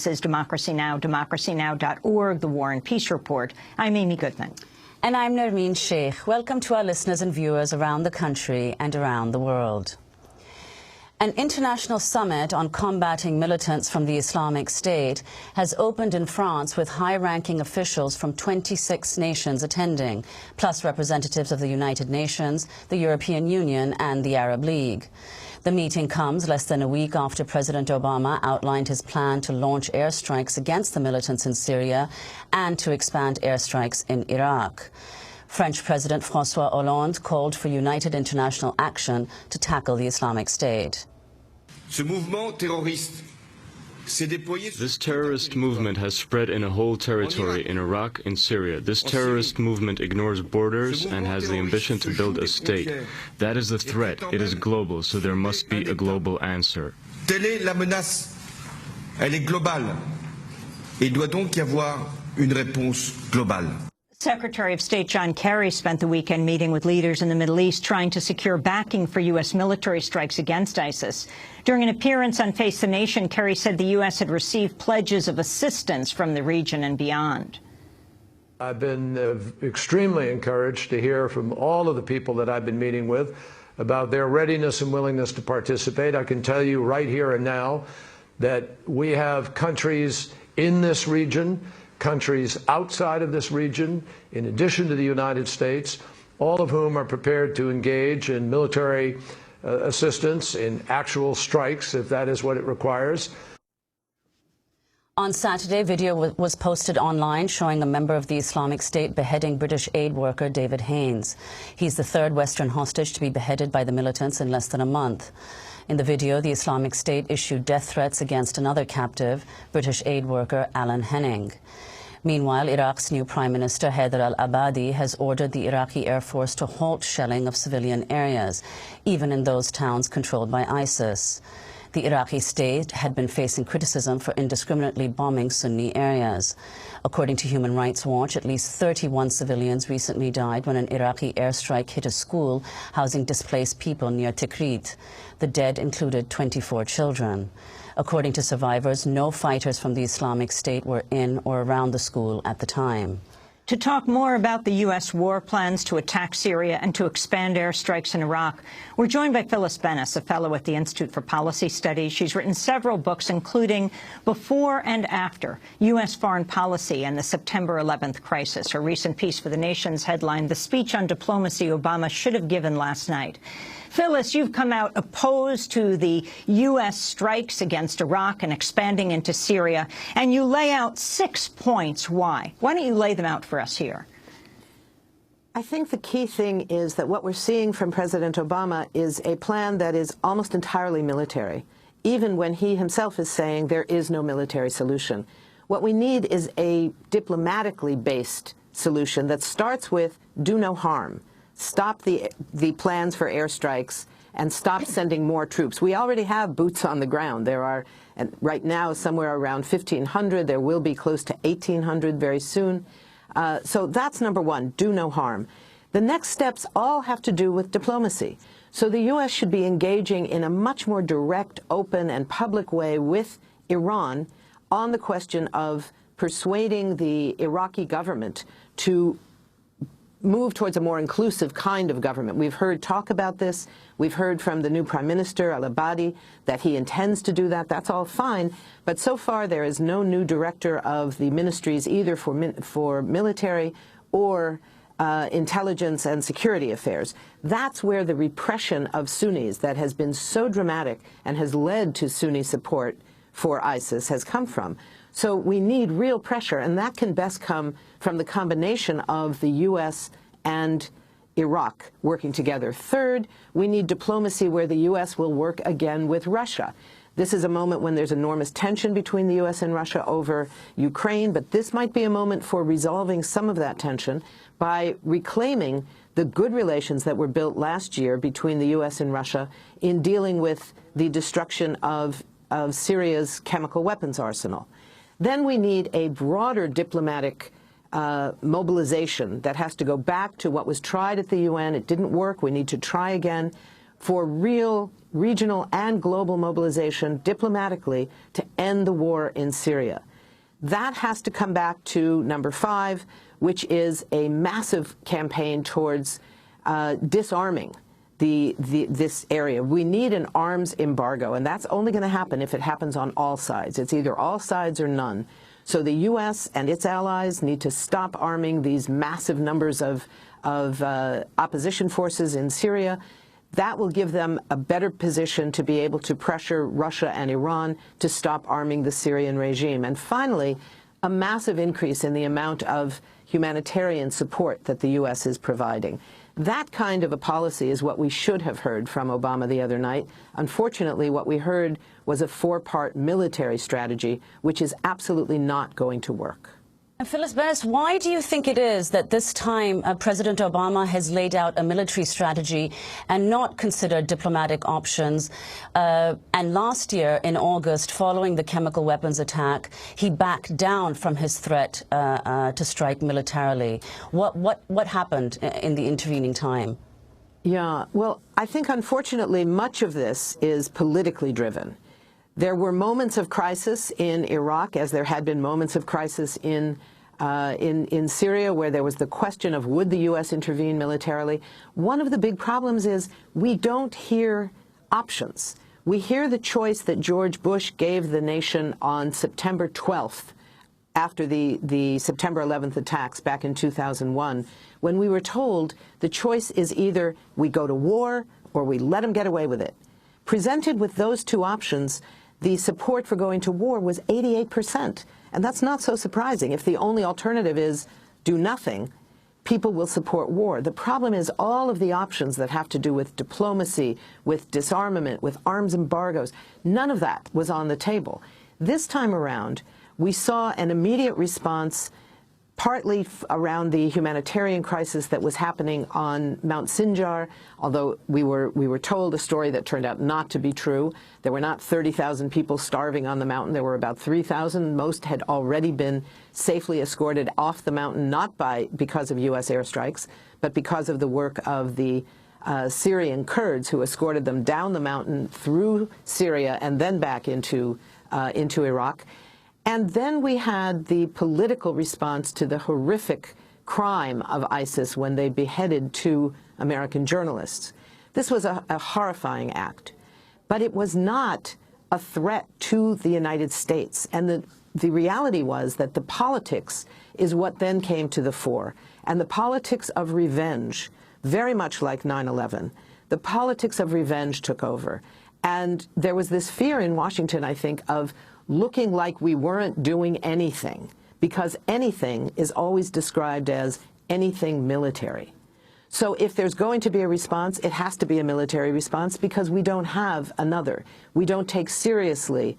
This is Democracy Now!, democracynow.org, The War and Peace Report. I'm Amy Goodman. And I'm Nermeen Sheikh. Welcome to our listeners and viewers around the country and around the world. An international summit on combating militants from the Islamic State has opened in France with high-ranking officials from 26 nations attending, plus representatives of the United Nations, the European Union and the Arab League. The meeting comes less than a week after President Obama outlined his plan to launch airstrikes against the militants in Syria and to expand airstrikes in Iraq. French President François Hollande called for united international action to tackle the Islamic State. This terrorist movement has spread in a whole territory in Iraq and Syria. This terrorist movement ignores borders and has the ambition to build a state. That is the threat. It is global, so there must be a global answer. Telle est la menace. Elle est globale. Il doit donc y avoir une réponse globale. Secretary of State John Kerry spent the weekend meeting with leaders in the Middle East trying to secure backing for U.S. military strikes against ISIS. During an appearance on Face the Nation, Kerry said the U.S. had received pledges of assistance from the region and beyond. I've been extremely encouraged to hear from all of the people that I've been meeting with about their readiness and willingness to participate. I can tell you right here and now that we have countries in this region, countries outside of this region, in addition to the United States, all of whom are prepared to engage in military assistance, in actual strikes, if that is what it requires. On Saturday, video was posted online showing a member of the Islamic State beheading British aid worker David Haines. He's the third Western hostage to be beheaded by the militants in less than a month. In the video, the Islamic State issued death threats against another captive, British aid worker Alan Henning. Meanwhile, Iraq's new Prime Minister Haider al-Abadi has ordered the Iraqi Air Force to halt shelling of civilian areas, even in those towns controlled by ISIS. The Iraqi state had been facing criticism for indiscriminately bombing Sunni areas. According to Human Rights Watch, at least 31 civilians recently died when an Iraqi airstrike hit a school housing displaced people near Tikrit. The dead included 24 children. According to survivors, no fighters from the Islamic State were in or around the school at the time. To talk more about the U.S. war plans to attack Syria and to expand airstrikes in Iraq, we're joined by Phyllis Bennis, a fellow at the Institute for Policy Studies. She's written several books, including Before and After, U.S. Foreign Policy and the September 11th Crisis. Her recent piece for The Nation's headlined, The Speech on Diplomacy Obama Should Have Given Last Night. Phyllis, you've come out opposed to the U.S. strikes against Iraq and expanding into Syria, and you lay out 6 points why. Why don't you lay them out for us here? I think the key thing is that what we're seeing from President Obama is a plan that is almost entirely military, even when he himself is saying there is no military solution. What we need is a diplomatically based solution that starts with do no harm. Stop the plans for airstrikes and stop sending more troops. We already have boots on the ground. There are, right now, somewhere around 1,500. There will be close to 1,800 very soon. So that's number one, do no harm. The next steps all have to do with diplomacy. So the U.S. should be engaging in a much more direct, open, and public way with Iran on the question of persuading the Iraqi government to move towards a more inclusive kind of government. We've heard talk about this. We've heard from the new Prime Minister, al-Abadi, that he intends to do that. That's all fine. But so far, there is no new director of the ministries, either for military or intelligence and security affairs. That's where the repression of Sunnis that has been so dramatic and has led to Sunni support for ISIS has come from. So we need real pressure, and that can best come from the combination of the U.S. and Iraq working together. Third, we need diplomacy where the U.S. will work again with Russia. This is a moment when there's enormous tension between the U.S. and Russia over Ukraine, but this might be a moment for resolving some of that tension by reclaiming the good relations that were built last year between the U.S. and Russia in dealing with the destruction of Syria's chemical weapons arsenal. Then we need a broader diplomatic mobilization that has to go back to what was tried at the UN. It didn't work. We need to try again. for real regional and global mobilization diplomatically to end the war in Syria. That has to come back to number 5, which is a massive campaign towards disarming this area. We need an arms embargo, and that's only going to happen if it happens on all sides. It's either all sides or none. So the U.S. and its allies need to stop arming these massive numbers of opposition forces in Syria. That will give them a better position to be able to pressure Russia and Iran to stop arming the Syrian regime. And finally, a massive increase in the amount of humanitarian support that the U.S. is providing. That kind of a policy is what we should have heard from Obama the other night. Unfortunately, what we heard was a 4-part military strategy, which is absolutely not going to work. And Phyllis Bennis, why do you think it is that this time President Obama has laid out a military strategy and not considered diplomatic options? And last year, in August, following the chemical weapons attack, he backed down from his threat to strike militarily. What happened in the intervening time? Yeah, well, I think unfortunately much of this is politically driven. There were moments of crisis in Iraq, as there had been moments of crisis in Syria, where there was the question of would the U.S. intervene militarily. One of the big problems is we don't hear options. We hear the choice that George Bush gave the nation on September 12th, after the September 11th attacks back in 2001, when we were told the choice is either we go to war or we let them get away with it. Presented with those two options, the support for going to war was 88%. And that's not so surprising. If the only alternative is do nothing, people will support war. The problem is all of the options that have to do with diplomacy, with disarmament, with arms embargoes, none of that was on the table. This time around, we saw an immediate response, partly around the humanitarian crisis that was happening on Mount Sinjar, although we were told a story that turned out not to be true. There were not 30,000 people starving on the mountain. There were about 3,000. Most had already been safely escorted off the mountain, not because of U.S. airstrikes, but because of the work of the Syrian Kurds who escorted them down the mountain through Syria and then back into Iraq. And then we had the political response to the horrific crime of ISIS when they beheaded 2 American journalists. This was a horrifying act, but it was not a threat to the United States. And the reality was that the politics is what then came to the fore. And the politics of revenge, very much like 9/11, the politics of revenge took over. And there was this fear in Washington, I think, of looking like we weren't doing anything, because anything is always described as anything military. So if there's going to be a response, it has to be a military response because we don't have another. We don't take seriously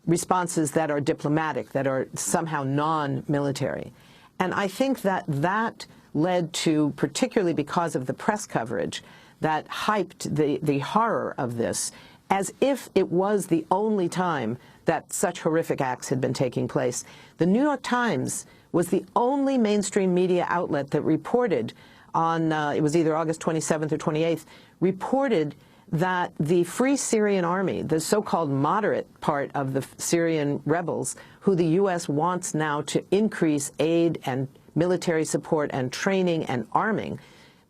responses that are diplomatic, that are somehow non-military. And I think that that led to, particularly because of the press coverage, that hyped the horror of this as if it was the only time that such horrific acts had been taking place. The New York Times was the only mainstream media outlet that reported on, it was either August 27th or 28th, reported that the Free Syrian Army, the so-called moderate part of the Syrian rebels, who the U.S. wants now to increase aid and military support and training and arming,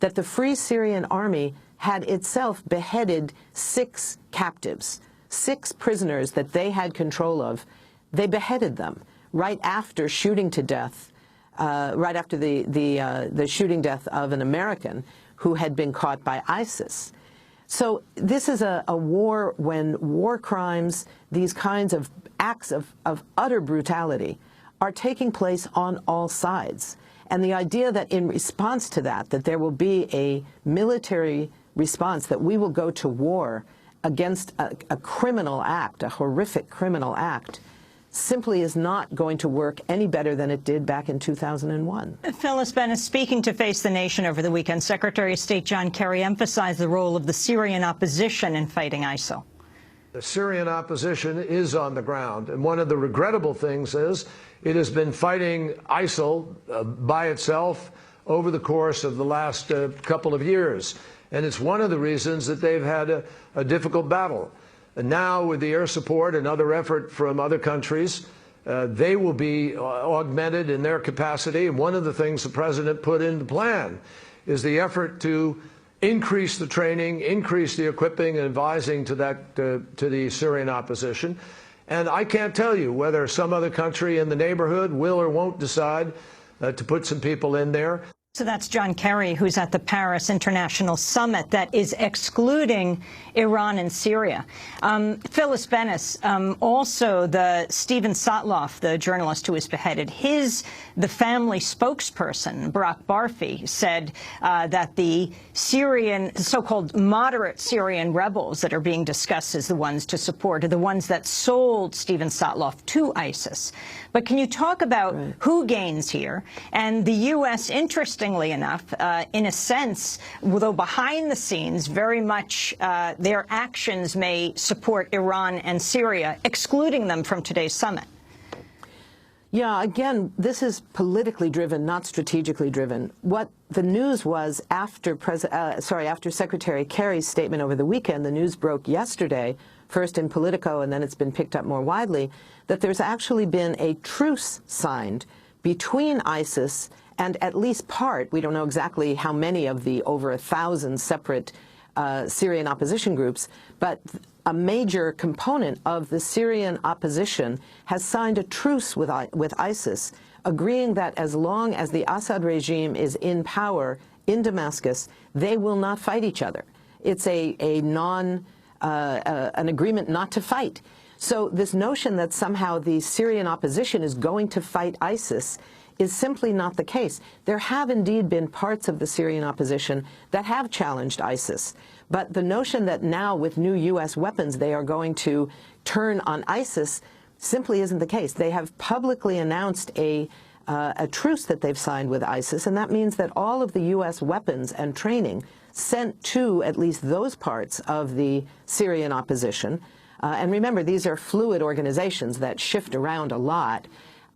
that the Free Syrian Army had itself beheaded 6 captives, 6 prisoners that they had control of. They beheaded them right after shooting to death, right after the shooting death of an American who had been caught by ISIS. So this is a war when war crimes, these kinds of acts of utter brutality, are taking place on all sides. And the idea that in response to that, that there will be a military response, that we will go to war against a criminal act, a horrific criminal act, simply is not going to work any better than it did back in 2001. Phyllis Bennis, speaking to Face the Nation over the weekend, Secretary of State John Kerry emphasized the role of the Syrian opposition in fighting ISIL. The Syrian opposition is on the ground, and one of the regrettable things is it has been fighting ISIL by itself over the course of the last couple of years. And it's one of the reasons that they've had a difficult battle. And now, with the air support and other effort from other countries, they will be augmented in their capacity. And one of the things the president put in the plan is the effort to increase the training, increase the equipping and advising to the Syrian opposition. And I can't tell you whether some other country in the neighborhood will or won't decide to put some people in there. So that's John Kerry, who's at the Paris International Summit that is excluding Iran and Syria. Phyllis Bennis, also the Steven Sotloff, the journalist who was beheaded, the family spokesperson, Barak Barfi, said that the so-called moderate Syrian rebels that are being discussed as the ones to support are the ones that sold Steven Sotloff to ISIS. But can you talk about who gains here? And the U.S., interestingly enough, in a sense, though behind the scenes, very much their actions may support Iran and Syria, excluding them from today's summit. Yeah, again, this is politically driven, not strategically driven. What the news was after Secretary Kerry's statement over the weekend, the news broke yesterday, first in Politico and then it's been picked up more widely, that there's actually been a truce signed between ISIS and at least part, we don't know exactly how many of the over 1,000 separate Syrian opposition groups, but a major component of the Syrian opposition has signed a truce with ISIS, agreeing that as long as the Assad regime is in power in Damascus, they will not fight each other. It's an agreement not to fight. So this notion that somehow the Syrian opposition is going to fight ISIS is simply not the case. There have indeed been parts of the Syrian opposition that have challenged ISIS. But the notion that now with new U.S. weapons they are going to turn on ISIS simply isn't the case. They have publicly announced a truce that they've signed with ISIS, and that means that all of the U.S. weapons and training sent to at least those parts of the Syrian opposition, and remember, these are fluid organizations that shift around a lot.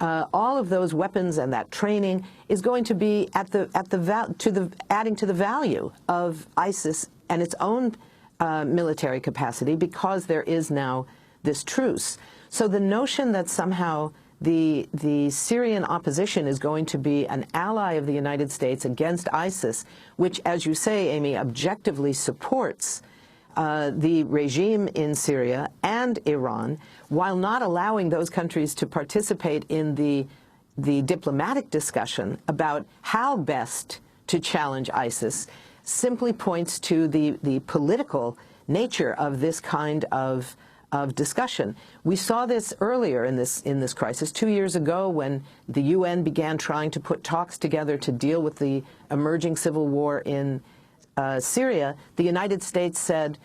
All of those weapons and that training is going to be adding to the value of ISIS and its own military capacity because there is now this truce. So the notion that somehow the Syrian opposition is going to be an ally of the United States against ISIS, which, as you say, Amy, objectively supports the regime in Syria and Iran, while not allowing those countries to participate in the diplomatic discussion about how best to challenge ISIS, simply points to the political nature of this kind of discussion. We saw this earlier in this crisis, 2 years ago, when the UN began trying to put talks together to deal with the emerging civil war in Syria. The United States said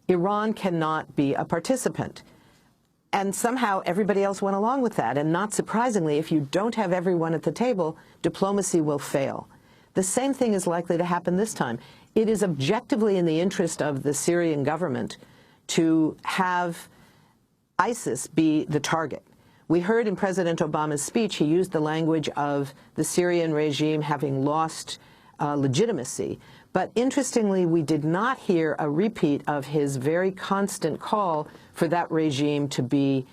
Iran cannot be a participant. And somehow everybody else went along with that. And not surprisingly, if you don't have everyone at the table, diplomacy will fail. The same thing is likely to happen this time. It is objectively in the interest of the Syrian government to have ISIS be the target. We heard in President Obama's speech, he used the language of the Syrian regime having lost legitimacy. But interestingly, we did not hear a repeat of his very constant call for that regime to be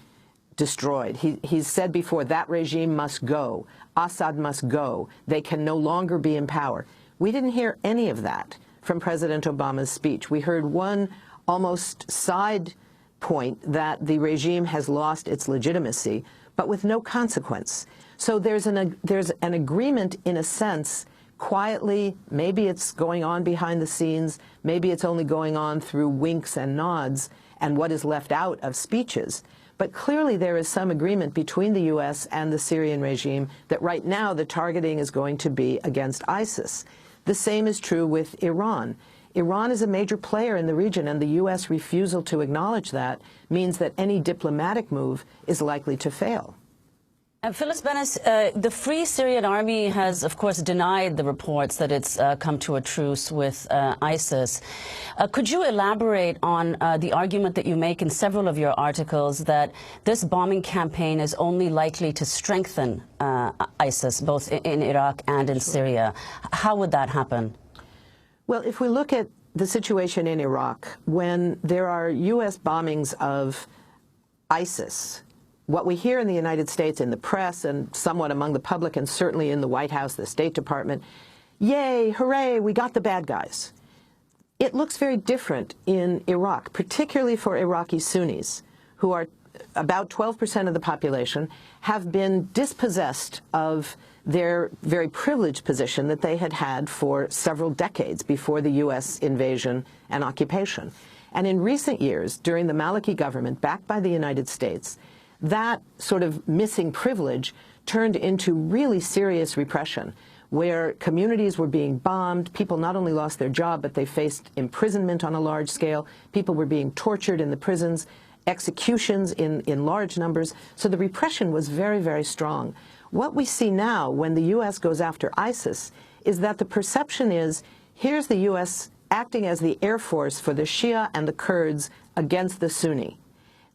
destroyed. He's said before, that regime must go. Assad must go. They can no longer be in power. We didn't hear any of that from President Obama's speech. We heard one almost side point that the regime has lost its legitimacy, but with no consequence. So there's an agreement, in a sense, quietly. Maybe it's going on behind the scenes. Maybe it's only going on through winks and nods and what is left out of speeches. But clearly there is some agreement between the U.S. and the Syrian regime that right now the targeting is going to be against ISIS. The same is true with Iran. Iran is a major player in the region, and the U.S. refusal to acknowledge that means that any diplomatic move is likely to fail. Phyllis Bennis, the Free Syrian Army has, of course, denied the reports that it's come to a truce with ISIS. Could you elaborate on the argument that you make in several of your articles that this bombing campaign is only likely to strengthen ISIS, both in Iraq and in Syria? How would that happen? Well, if we look at the situation in Iraq, when there are U.S. bombings of ISIS, what we hear in the United States, in the press, and somewhat among the public, and certainly in the White House, the State Department, yay, hooray, we got the bad guys. It looks very different in Iraq, particularly for Iraqi Sunnis, who are about 12% of the population, have been dispossessed of their very privileged position that they had had for several decades before the U.S. invasion and occupation. And in recent years, during the Maliki government, backed by the United States, that sort of missing privilege turned into really serious repression, where communities were being bombed, people not only lost their job, but they faced imprisonment on a large scale, people were being tortured in the prisons, executions in large numbers. So the repression was very, very strong. What we see now when the U.S. goes after ISIS is that the perception is, here's the U.S. acting as the Air Force for the Shia and the Kurds against the Sunni.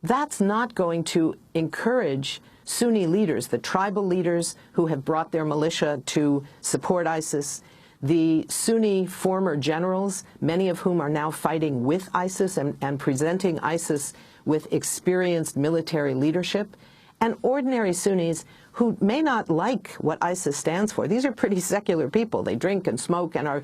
That's not going to encourage Sunni leaders, the tribal leaders who have brought their militia to support ISIS, the Sunni former generals, many of whom are now fighting with ISIS and presenting ISIS with experienced military leadership, and ordinary Sunnis who may not like what ISIS stands for. These are pretty secular people. They drink and smoke and are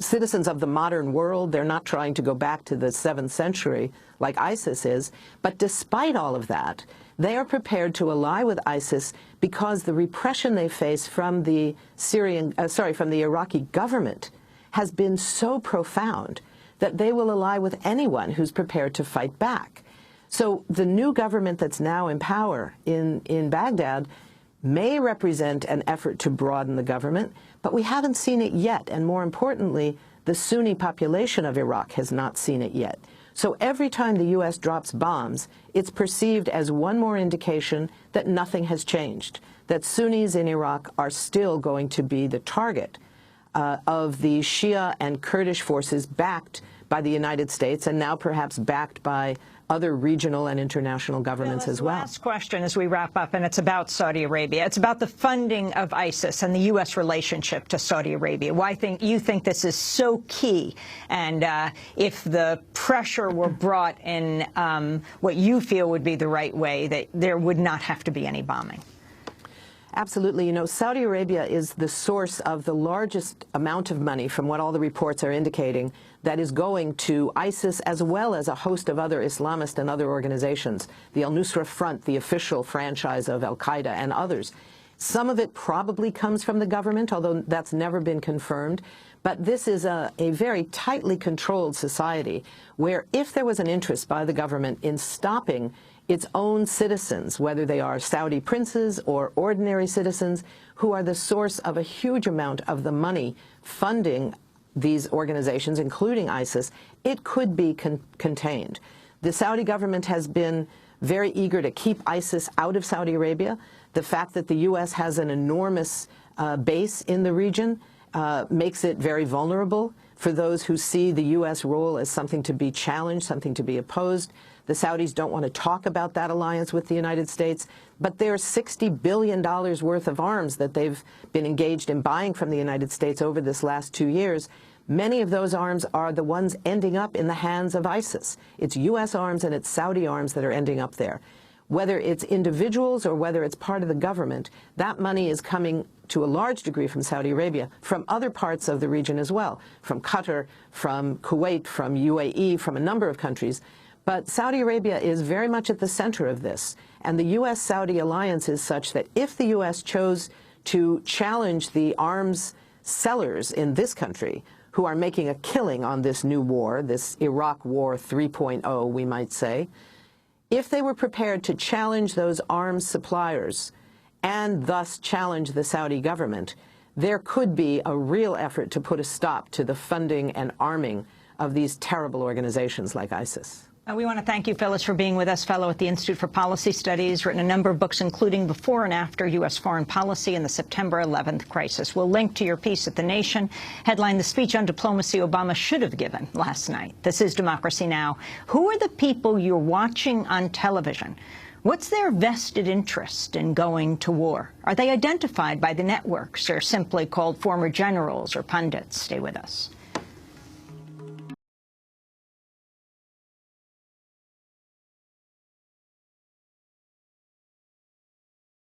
citizens of the modern world. They're not trying to go back to the 7th century like ISIS is. But despite all of that, they are prepared to ally with ISIS because the repression they face from the from the Iraqi government has been so profound that they will ally with anyone who's prepared to fight back. So the new government that's now in power in Baghdad may represent an effort to broaden the government, but we haven't seen it yet. And more importantly, the Sunni population of Iraq has not seen it yet. So every time the U.S. drops bombs, it's perceived as one more indication that nothing has changed, that Sunnis in Iraq are still going to be the target of the Shia and Kurdish forces backed by the United States and now perhaps backed by other regional and international governments as well. Last question as we wrap up, and it's about Saudi Arabia. It's about the funding of ISIS and the U.S. relationship to Saudi Arabia. Why you think this is so key? And if the pressure were brought in what you feel would be the right way, that there would not have to be any bombing. Absolutely. You know, Saudi Arabia is the source of the largest amount of money, from what all the reports are indicating, that is going to ISIS as well as a host of other Islamist and other organizations, the al-Nusra Front, the official franchise of al-Qaeda, and others. Some of it probably comes from the government, although that's never been confirmed. But this is a very tightly controlled society where if there was an interest by the government in stopping its own citizens, whether they are Saudi princes or ordinary citizens, who are the source of a huge amount of the money funding these organizations, including ISIS, it could be contained. The Saudi government has been very eager to keep ISIS out of Saudi Arabia. The fact that the U.S. has an enormous base in the region makes it very vulnerable for those who see the U.S. role as something to be challenged, something to be opposed. The Saudis don't want to talk about that alliance with the United States, but there's $60 billion worth of arms that they've been engaged in buying from the United States over this last 2 years. Many of those arms are the ones ending up in the hands of ISIS. It's U.S. arms and it's Saudi arms that are ending up there. Whether it's individuals or whether it's part of the government, that money is coming to a large degree from Saudi Arabia, from other parts of the region as well, from Qatar, from Kuwait, from UAE, from a number of countries. But Saudi Arabia is very much at the center of this. And the U.S.-Saudi alliance is such that if the U.S. chose to challenge the arms sellers in this country, who are making a killing on this new war, this Iraq War 3.0, we might say, if they were prepared to challenge those arms suppliers and thus challenge the Saudi government, there could be a real effort to put a stop to the funding and arming of these terrible organizations like ISIS. We want to thank you, Phyllis, for being with us, fellow at the Institute for Policy Studies, written a number of books, including Before and After U.S. Foreign Policy and the September 11th Crisis. We'll link to your piece at The Nation. Headline, The Speech on Diplomacy Obama Should Have Given Last Night. This is Democracy Now! Who are the people you're watching on television? What's their vested interest in going to war? Are they identified by the networks or simply called former generals or pundits? Stay with us.